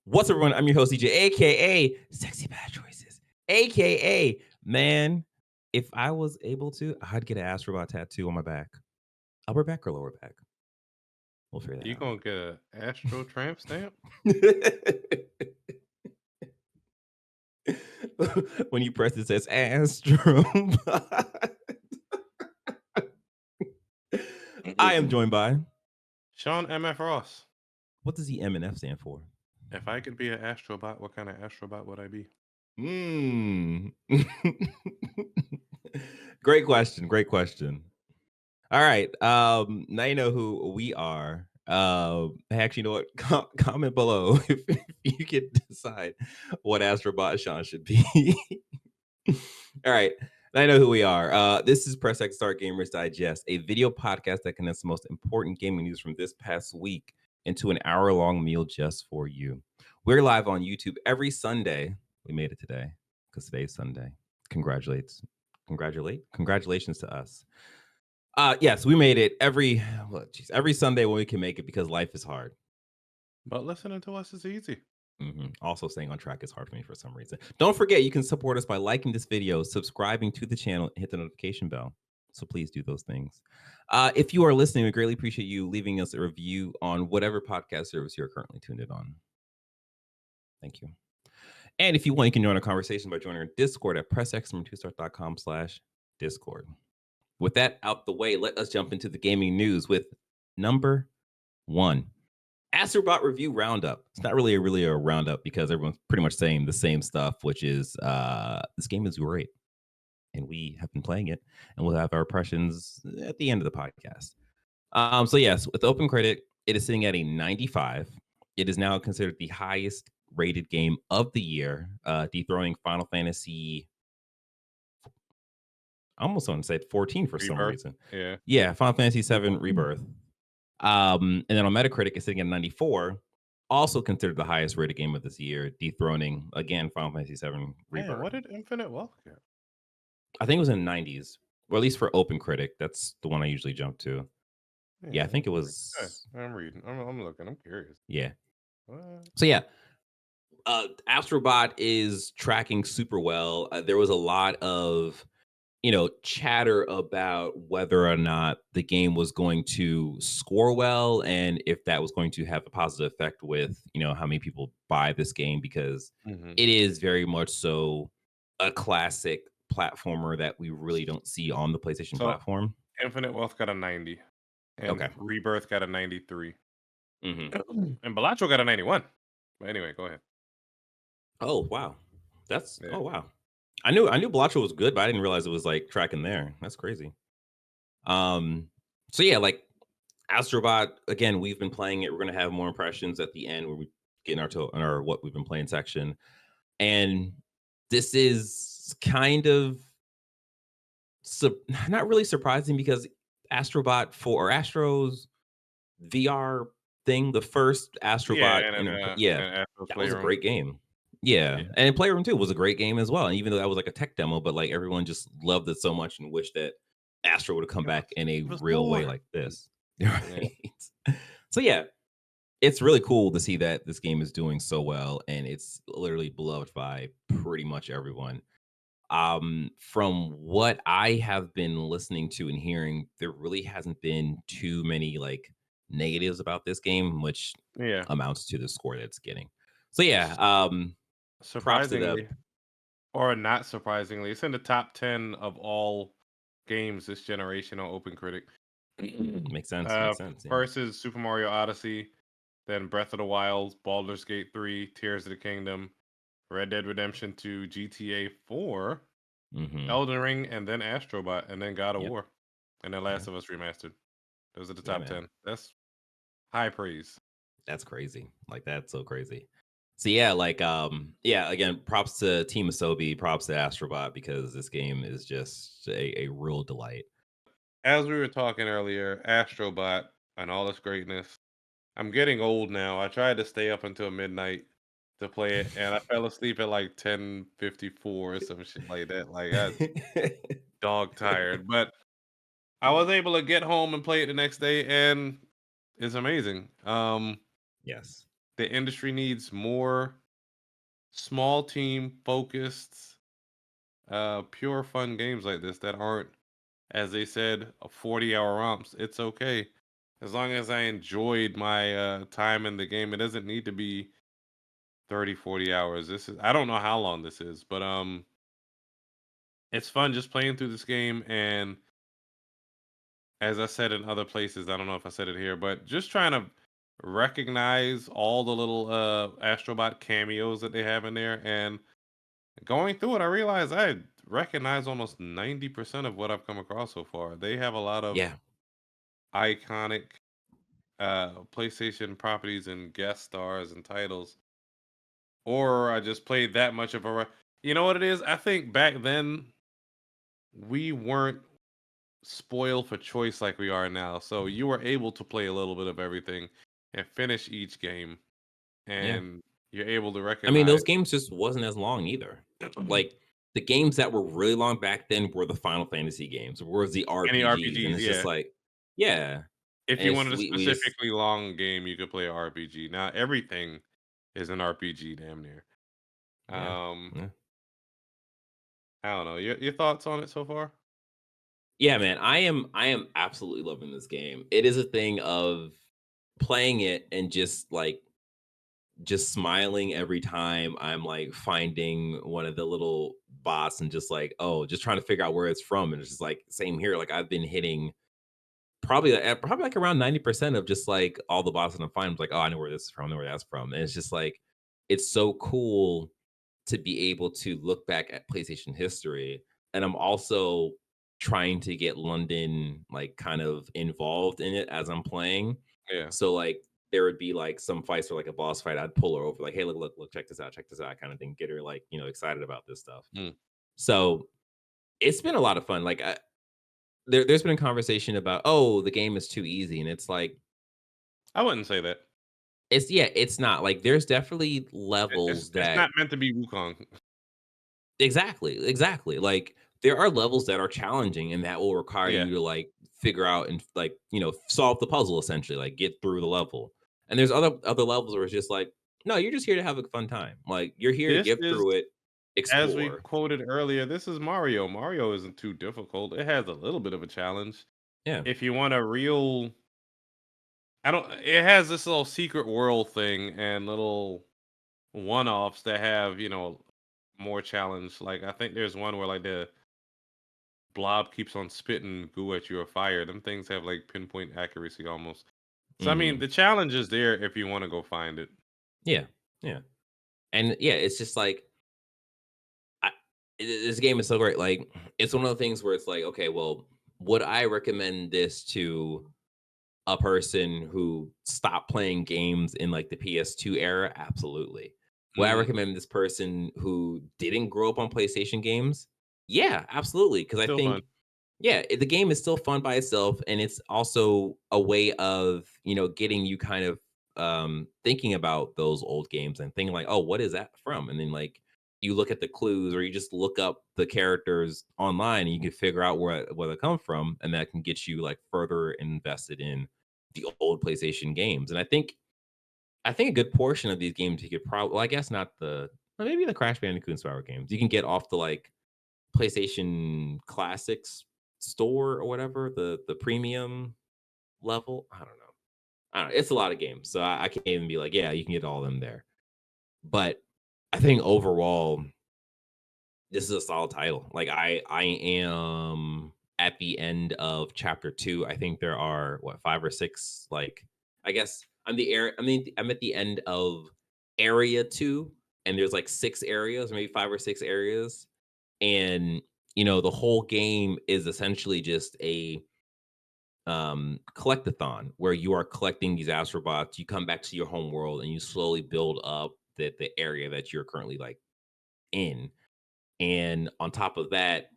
What's up, everyone? I'm your host, DJ, aka Sexy Bad Choices, aka man. If I was able to, I'd get an Astrobot tattoo on my back, upper back or lower back. We'll figure You gonna get a Astro tramp stamp? that out. When you press it, says Astrobot. I am joined by. Sean MF Ross. What does the M and F stand for? If I could be an Astrobot, what kind of Astrobot would I be? Mm. Great question. Great question. All right. Now you know who we are. Actually, you know what? Comment below if you can decide what Astrobot Sean should be. All right. Now I know who we are. This is Press X Start Gamers Digest, a video podcast that connects the most important gaming news from this past week into an hour-long meal just for you. We're live on YouTube every Sunday. We made it today because today's Sunday. Congratulations to us. Yes, we made it every Sunday when we can make it because life is hard. But listening to us is easy. Also, staying on track is hard for me for some reason. Don't forget, you can support us by liking this video, subscribing to the channel, and hit the notification bell. So please do those things. If you are listening, we greatly appreciate you leaving us a review on whatever podcast service you're currently tuned in on. Thank you. And if you want, you can join our conversation by joining our Discord at pressx2start.com/Discord. With that out the way, let us jump into the gaming news with number one. Astrobot review roundup. It's not really a roundup because everyone's pretty much saying the same stuff, which is this game is great. And we have been playing it, and we'll have our impressions at the end of the podcast. So yes, with Open Critic, it is sitting at a 95. It is now considered the highest rated game of the year, dethroning Final Fantasy. I almost want to say 14 for some Rebirth. reason. Yeah. Yeah, Final Fantasy 7 Rebirth. And then on Metacritic, it's sitting at 94, also considered the highest rated game of this year, dethroning again Final Fantasy 7 Rebirth. Man, what did Infinite Wealth get? I think it was in the 90s, or at least for Open Critic. That's the one I usually jump to. Yeah, I think it was. I'm reading. I'm looking. I'm curious. Yeah. What? So yeah, Astrobot is tracking super well. There was a lot of chatter about whether or not the game was going to score well and if that was going to have a positive effect with, how many people buy this game because it is very much so a classic platformer that we really don't see on the PlayStation platform. Infinite Wealth got a 90. And Okay. Rebirth got a 93. Mm-hmm. And Balacho got a 91. But anyway, go ahead. Oh, wow. Oh, wow. I knew Balacho was good, but I didn't realize it was like tracking there. That's crazy. So yeah, like Astrobot, again, we've been playing it. We're gonna have more impressions at the end where we get in our what we've been playing section. And this is kind of not really surprising because Astro's VR thing, the first Astrobot, that was a great game. Yeah. And Playroom 2 was a great game as well. And even though that was like a tech demo, but like everyone just loved it so much and wished that Astro would have come back in a real way like this. Right. So yeah, it's really cool to see that this game is doing so well and it's literally beloved by pretty much everyone. From what I have been listening to and hearing, there really hasn't been too many like negatives about this game, which amounts to the score that it's getting. So yeah, surprisingly or not surprisingly, it's in the top 10 of all games this generation on Open Critic. Makes sense. Yeah. First is Super Mario Odyssey, then Breath of the Wild, Baldur's Gate 3, Tears of the Kingdom, Red Dead Redemption 2, GTA 4, Elden Ring, and then Astrobot, and then God of War, and then Last of Us Remastered. Those are the top 10. That's high praise. That's crazy. Like, that's so crazy. So yeah, like again, props to Team Asobi, props to Astrobot because this game is just a real delight. As we were talking earlier, Astrobot and all its greatness. I'm getting old now. I tried to stay up until midnight to play it, and I fell asleep at like 10:54 or some shit like that. Like I dog tired, but I was able to get home and play it the next day, and it's amazing. Yes. the industry needs more small team focused, pure fun games like this that aren't, as they said, a 40-hour romps. It's okay. As long as I enjoyed my time in the game, it doesn't need to be 30, 40 hours. This is, I don't know how long this is, but it's fun just playing through this game. And as I said in other places, I don't know if I said it here, but just trying to recognize all the little Astrobot cameos that they have in there. And going through it, I realized I recognize almost 90% of what I've come across so far. They have a lot of Yeah. iconic PlayStation properties and guest stars and titles. Or I just played that much of a. You know what it is? I think back then we weren't spoiled for choice like we are now. So you were able to play a little bit of everything and finish each game, Yeah. and you're able to I mean, recognize those games just wasn't as long either. Like, the games that were really long back then were the Final Fantasy games, was the any RPGs, and RPGs. it's just Yeah, like, yeah, if and you it's wanted a we just specifically long game, you could play a RPG. Now everything is an RPG, damn near. yeah, Um, yeah. I don't know. Your thoughts on it so far? Yeah, man, I am absolutely loving this game. It is a thing of playing it and just smiling every time I'm, like, finding one of the little bots and just like, oh, just trying to figure out where it's from, and it's just like, same here, like, I've been hitting probably, like, around 90% of just, like, all the bots that I'm finding, I'm like, "Oh, I know where this is from, I know where that's from," and it's just like, it's so cool to be able to look back at PlayStation history, and I'm also trying to get London, like, kind of involved in it as I'm playing. Yeah. So, like, there would be, like, some fights or, like, a boss fight, I'd pull her over, like, "Hey, look, check this out," kinda thing, get her, like, excited about this stuff. Mm. So, it's been a lot of fun, like, there's been a conversation about, "Oh, the game is too easy," and it's like, I wouldn't say that. it's not, like, there's definitely It's levels it's that not meant to be Wukong. exactly, exactly. Like, there are levels that are challenging and that will require Yeah. you to, like, figure out and, like, solve the puzzle essentially, like, get through the level. And there's other levels where it's just like, "No, you're just here to have a fun time." Like, you're here to This get is, through it, as we explore. quoted earlier, this is Mario. Mario isn't too difficult. It has a little bit of a challenge. Yeah. If you want a real, I don't. It has this little secret world thing and little one-offs that have more challenge. Like I think there's one where like the blob keeps on spitting goo at you or fire. Them things have like pinpoint accuracy almost. So I mean, Mhm. the challenge is there if you want to go find it. Yeah. Yeah. And, yeah, it's just like, I this game is so great, like, it's one of the things where it's like, "Okay, well, would I recommend this to a person who stopped playing games in like the PS2 era? Absolutely. Would I Hmm. recommend this person who didn't grow up on PlayStation games? Yeah, absolutely. Because I Still fun. think, yeah, the game is still fun by itself, and it's also a way of getting you kind of thinking about those old games and thinking like, oh, what is that from? And then like you look at the clues, or you just look up the characters online, and you can figure out where they come from, and that can get you like further invested in the old PlayStation games. And I think a good portion of these games you could probably, well, I guess not well, maybe the Crash Bandicoot and Spyro games, you can get off the like PlayStation Classics store or whatever, the premium level. I don't know. I don't know. It's a lot of games, so I can't even be like, yeah, you can get all of them there. But I think overall, this is a solid title. Like I am at the end of chapter 2. I think there are what, 5 or 6, like, I guess I'm at the end of area 2, and there's like 6 areas, or maybe 5 or 6 areas. And the whole game is essentially just a collectathon where you are collecting these astrobots. You come back to your home world and you slowly build up the area that you're currently like in. And on top of that,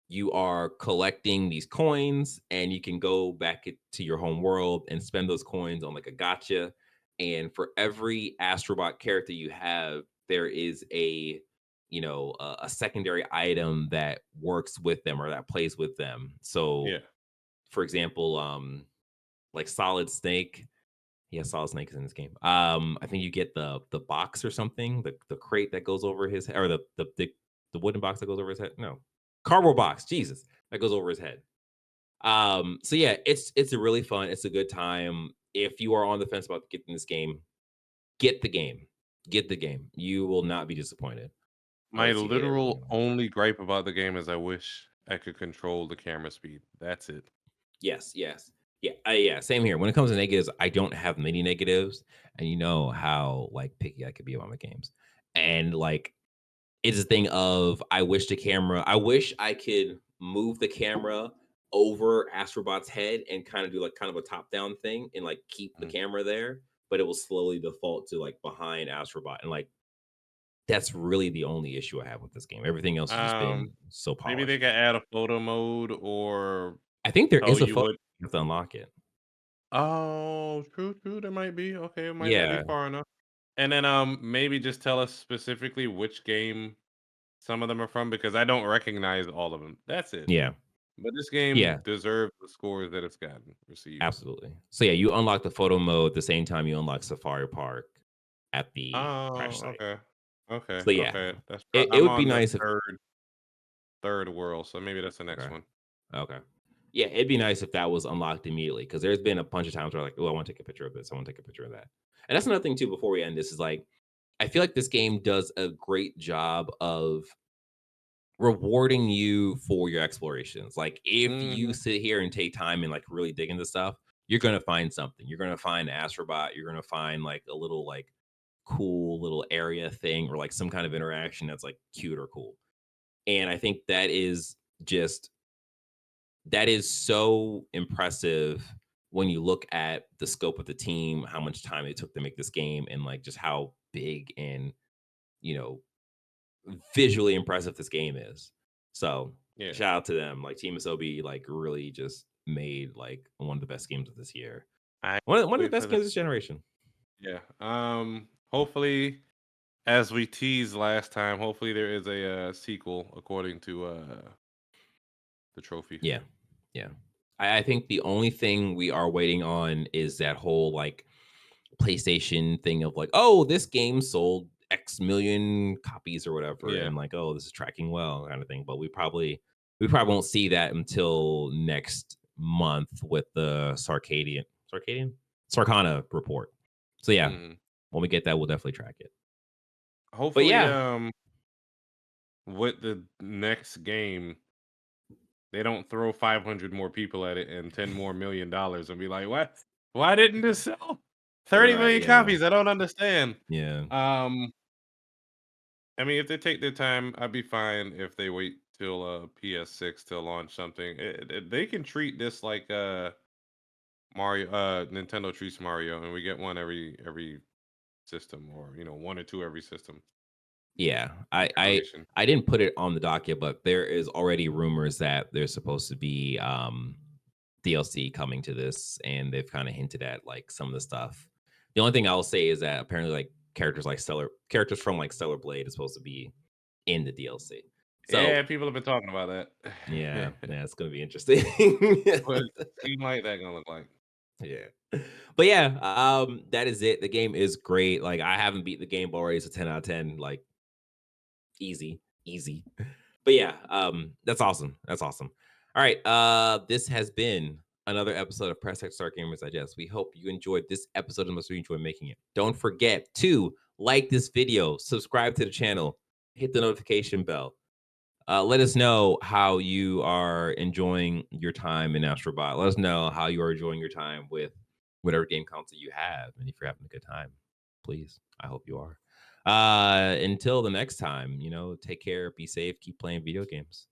you are collecting these coins, and you can go back to your home world and spend those coins on like a gotcha. And for every astrobot character you have, there is a secondary item that works with them or that plays with them. So Yeah. for example, like Solid Snake. Yeah, Solid Snake is in this game. I think you get the box or something, the crate that goes over his head, or the wooden box that goes over his head. No, cardboard box. Jesus, that goes over his head. So yeah, it's a really fun. It's a good time. If you are on the fence about getting this game, get the game. Get the game. You will not be disappointed My unless you hate everything literal else. only gripe about the game is I wish I could control the camera speed. That's it. Yes, yes. Yeah, yeah, same here. When it comes to negatives, I don't have many negatives, and you know how, like, picky I could be about my games. And, like, it's a thing of I wish I could move the camera over Astrobot's head and kinda do, like, kind of a top-down thing and, like, keep the Mm. camera there, but it will slowly default to, like, behind Astrobot, and, like, that's really the only issue I have with this game. Everything else has just Um, been so maybe they polished. could add a photo mode or I think there tell is a you photo what. you have to unlock it. Oh, true, true. There might be. Okay, it might not be Yeah, far enough. And then maybe just tell us specifically which game some of them are from because I don't recognize all of them. That's it. yeah, But this game yeah. deserves the scores that it's gotten received. Absolutely. So yeah, you unlock the photo mode the same time you unlock Safari Park at the crash Oh, site. okay. Okay, So yeah, okay. That's it I'm would be on the nice if third world, so maybe that's the next okay, one. okay. Yeah, it'd be nice if that was unlocked immediately because there's been a bunch of times where like, oh, I want to take a picture of this, I want to take a picture of that. And that's another thing too. Before we end this, is like I feel like this game does a great job of rewarding you for your explorations. Like if you Mhm. sit here and take time and like really dig into stuff, you're gonna find something. You're gonna find an astrobot. You're gonna find like a little like cool little area thing or like some kind of interaction that's like cute or cool. And I think just that is so impressive when you look at the scope of the team, how much time it took to make this game, and like just how big and you know visually impressive this game is. So Yeah. shout out to them. Like Team SOB like really just made like one of the best games of this year. I One of the wait for best that. games of this generation. Yeah. Hopefully, as we teased last time, hopefully there is a sequel according to the trophy. Yeah. Yeah. I think the only thing we are waiting on is that whole like PlayStation thing of like, oh, this game sold X million copies or whatever, Yeah. and like, oh, this is tracking well, kind of thing. But we probably won't see that until next month with the Sarcana report. So yeah, Mhm. when we get that, we'll definitely track it. But Hopefully, yeah, with the next game, they don't throw 500 more people at it and 10 more $1 million and be like, "What? Why didn't this sell 30 right, million yeah, copies? I don't understand." yeah, Um, I mean, if they take their time, I'd be fine if they wait till PS6 to launch something. They can treat this like Mario Nintendo treats Mario and we get one every system or, one or two every system yeah. I generation. I didn't put it on the docket, but there is already rumors that there's supposed to be DLC coming to this, and they've kind of hinted at like some of the stuff. The only thing I'll say is that apparently like characters from like Stellar Blade is supposed to be in the DLC. Yeah, So people have been talking about yeah, that. yeah, it's gonna be interesting. What seem like that gonna look like? Yeah. But yeah, that is it. The game is great. Like I haven't beat the game, but already it's a 10 out of 10. Like easy, easy. But yeah, that's awesome. That's awesome. All right. This has been another episode of Press X Start Gamers Digest. We hope you enjoyed this episode and must enjoy making it. Don't forget to like this video, subscribe to the channel, hit the notification bell. Let us know how you are enjoying your time in Astrobot. Let us know how you are enjoying your time with whatever game console you have. And if you're having a good time, please, I hope you are. Until the next time, take care, be safe, keep playing video games.